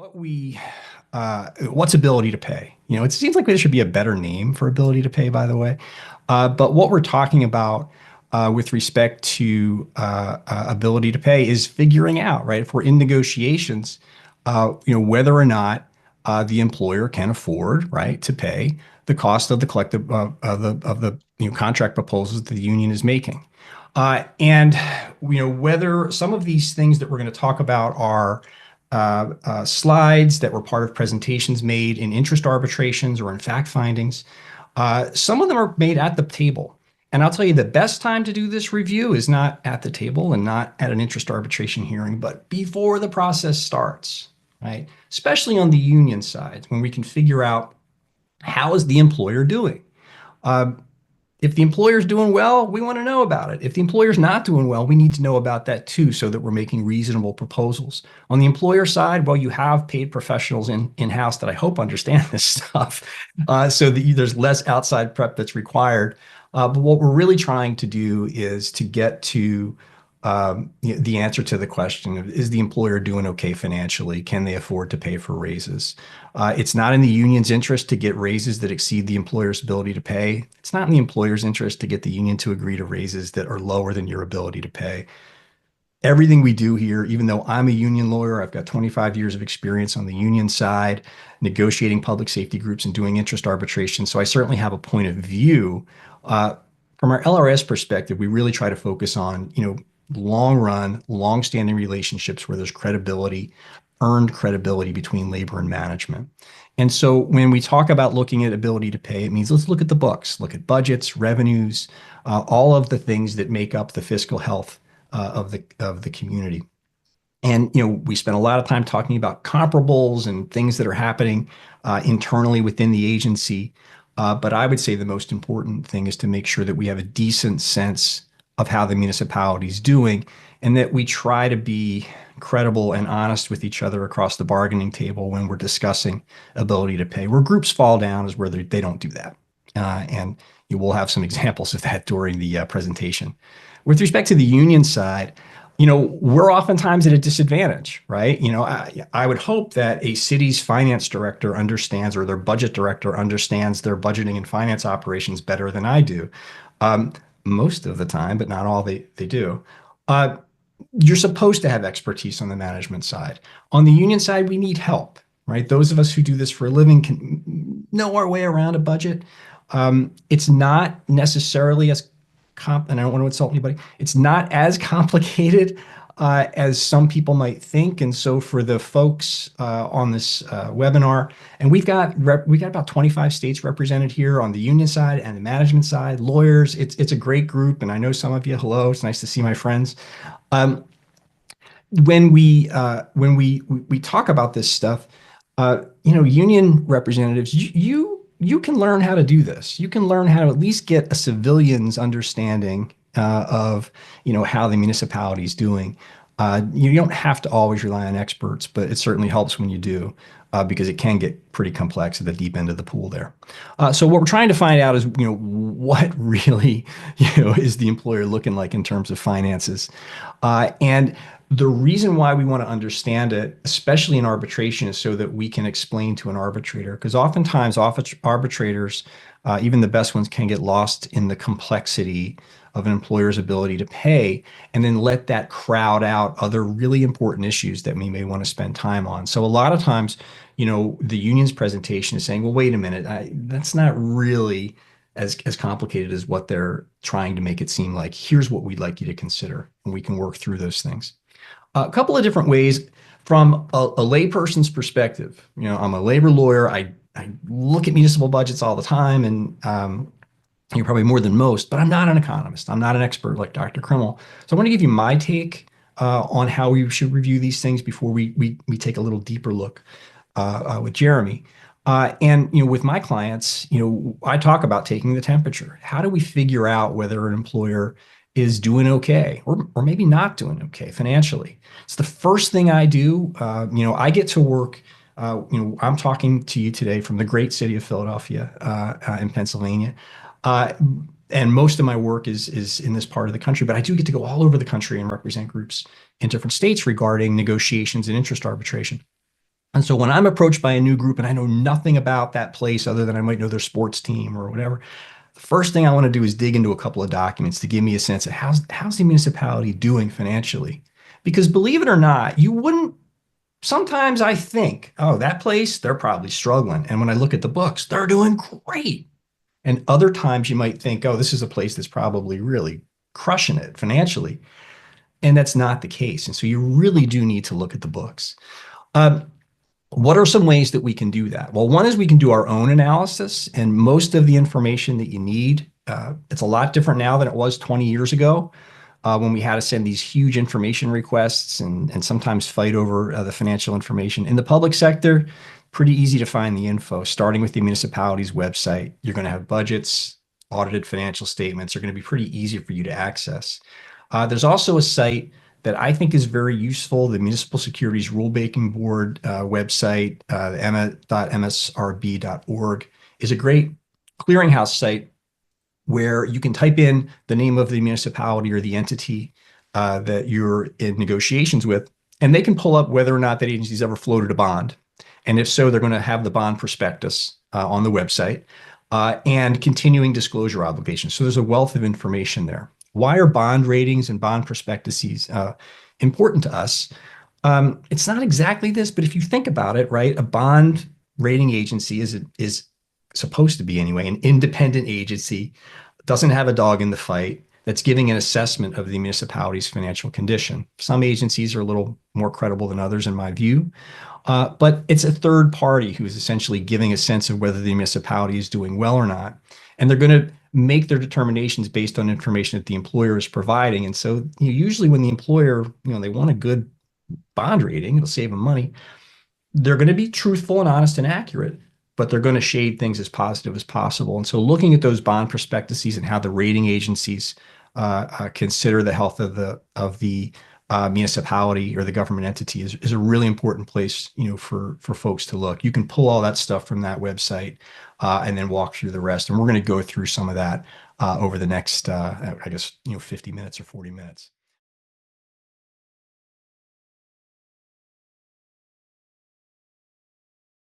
What's ability to pay? It seems like there should be a better name for ability to pay, by the way. But what we're talking about with respect to ability to pay is figuring out, right? If we're in negotiations, whether or not the employer can afford, right, to pay the cost of the collective of the contract proposals that the union is making. And whether some of these things that we're going to talk about are slides that were part of presentations made in interest arbitrations or in fact findings. Some of them are made at the table. And I'll tell you, the best time to do this review is not at the table and not at an interest arbitration hearing, but before the process starts, right? Especially on the union side, when we can figure out how is the employer doing. Uh, if the employer's doing well, we want to know about it. If the employer's not doing well, we need to know about that too, so that we're making reasonable proposals. On the employer side, well, you have paid professionals in-house that I hope understand this stuff, so that there's less outside prep that's required. But what we're really trying to do is to get to the answer to the question of, is the employer doing okay financially? Can they afford to pay for raises? It's not in the union's interest to get raises that exceed the employer's ability to pay. It's not in the employer's interest to get the union to agree to raises that are lower than your ability to pay. Everything we do here, even though I'm a union lawyer, I've got 25 years of experience on the union side, negotiating public safety groups and doing interest arbitration. So I certainly have a point of view. From our LRS perspective, we really try to focus on, long run, long standing relationships where there's credibility, earned credibility between labor and management. And so when we talk about looking at ability to pay, it means let's look at the books, look at budgets, revenues, all of the things that make up the fiscal health of the community. And we spent a lot of time talking about comparables and things that are happening internally within the agency. But I would say the most important thing is to make sure that we have a decent sense of how the municipality is doing, and that we try to be credible and honest with each other across the bargaining table when we're discussing ability to pay. Where groups fall down is where they don't do that. And you will have some examples of that during the presentation. With respect to the union side, we're oftentimes at a disadvantage, right? I would hope that a city's finance director understands, or their budget director understands their budgeting and finance operations better than I do. Most of the time, but not all they do. You're supposed to have expertise on the management side. On the union side, we need help, right? Those of us who do this for a living can know our way around a budget. It's not necessarily as and I don't want to insult anybody. It's not as complicated as some people might think. And so for the folks on this webinar, and we've got about 25 states represented here on the union side and the management side, lawyers. It's a great group, and I know some of you. Hello, it's nice to see my friends. When we talk about this stuff, union representatives, you can learn how to do this. You can learn how to at least get a civilian's understanding of, how the municipality is doing. You don't have to always rely on experts, but it certainly helps when you do, because it can get pretty complex at the deep end of the pool there. So what we're trying to find out is, what really, is the employer looking like in terms of finances, and the reason why we want to understand it, especially in arbitration, is so that we can explain to an arbitrator, because oftentimes arbitrators, even the best ones, can get lost in the complexity of an employer's ability to pay, and then let that crowd out other really important issues that we may want to spend time on. So a lot of times, the union's presentation is saying, well, wait a minute, that's not really as complicated as what they're trying to make it seem like. Here's what we'd like you to consider, and we can work through those things. A couple of different ways from a layperson's perspective. I'm a labor lawyer. I look at municipal budgets all the time, and you're probably more than most, but I'm not an economist. I'm not an expert like Dr. Krimmel. So I want to give you my take on how we should review these things before we take a little deeper look with Jeremy. And with my clients, I talk about taking the temperature. How do we figure out whether an employer is doing okay or maybe not doing okay financially? It's the first thing I do. I get to work. I'm talking to you today from the great city of Philadelphia in Pennsylvania. And most of my work is in this part of the country, but I do get to go all over the country and represent groups in different states regarding negotiations and interest arbitration. And so when I'm approached by a new group and I know nothing about that place other than I might know their sports team or whatever, the first thing I want to do is dig into a couple of documents to give me a sense of how's the municipality doing financially. Because believe it or not, you wouldn't sometimes I think, oh, that place, they're probably struggling. And when I look at the books, they're doing great. And other times you might think, oh, this is a place that's probably really crushing it financially. And that's not the case. And so you really do need to look at the books. Um, what are some ways that we can do that? Well, one is we can do our own analysis, and most of the information that you need, it's a lot different now than it was 20 years ago when we had to send these huge information requests and sometimes fight over the financial information. In the public sector, pretty easy to find the info, starting with the municipality's website. You're going to have budgets, audited financial statements are going to be pretty easy for you to access. There's also a site that I think is very useful. The Municipal Securities Rulemaking Board website, emma.msrb.org, is a great clearinghouse site where you can type in the name of the municipality or the entity that you're in negotiations with, and they can pull up whether or not that agency's ever floated a bond. And if so, they're going to have the bond prospectus on the website and continuing disclosure obligations. So there's a wealth of information there. Why are bond ratings and bond prospectuses important to us? It's not exactly this, but if you think about it, right, a bond rating agency is supposed to be anyway, an independent agency, doesn't have a dog in the fight, that's giving an assessment of the municipality's financial condition. Some agencies are a little more credible than others, in my view, but it's a third party who is essentially giving a sense of whether the municipality is doing well or not. And they're going to make their determinations based on information that the employer is providing. And so usually when the employer, they want a good bond rating, it'll save them money. They're going to be truthful and honest and accurate, but they're going to shade things as positive as possible. And so looking at those bond prospectuses and how the rating agencies consider the health of the municipality or the government entity is a really important place, for folks to look. You can pull all that stuff from that website and then walk through the rest. And we're going to go through some of that over the next, 50 minutes or 40 minutes.